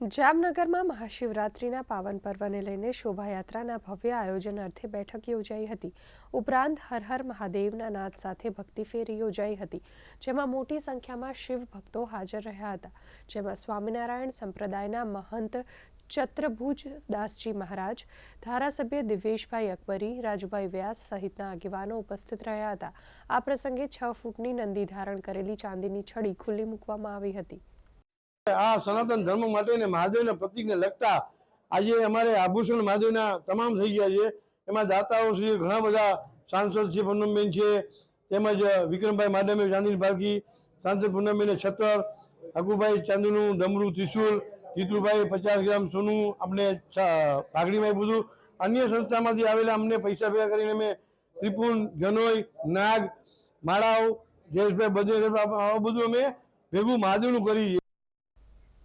જામનગરમાં મહાશિવરાત્રિના પાવન પર્વને લઈને શોભાયાત્રાના ભવ્ય આયોજન અર્થે બેઠક યોજાઈ હતી। ઉપરાંત હર હર મહાદેવના નાદ સાથે ભક્તિ ફેરી યોજાઈ હતી, જેમાં મોટી સંખ્યામાં શિવ ભક્તો હાજર રહ્યા હતા। જેમાં સ્વામિનારાયણ સંપ્રદાયના મહંત ચત્રભુજ દાસજી મહારાજ, ધારાસભ્ય દિવેશભાઈ અકબરી, રાજુભાઈ વ્યાસ સહિતના આગેવાનો ઉપસ્થિત રહ્યા હતા। આ પ્રસંગે 6 ફૂટની નંદી ધારણ કરેલી ચાંદીની છડી ખુલ્લી મૂકવામાં આવી હતી। આ સનાતન ધર્મ માટે ને મહાદેવના પ્રતિકને લગતા આજે અમારે આભૂષણ મહાદેવના તમામ થઈ ગયા છે। એમાં દાતાઓ છે, ઘણા બધા સાંસદ છે, પૂનમબેન છે, તેમજ વિક્રમભાઈ માડમે ચાંદીની પાલખી, સાંસદ પૂનમબેને છત્ર, અકુભાઈ ચાંદીનું ડમરું, ત્રિશુલ, જીતુભાઈ 50 ગ્રામ સોનું આપણે પાઘડીમાં પૂછું। અન્ય સંસ્થામાંથી આવેલા અમને પૈસા ભેગા કરીને અમે ત્રિપુન, જનોઈ, નાગ, માળાઓ, જયેશભાઈ બધે આ બધું અમે ભેગું મહાદેવનું કરી।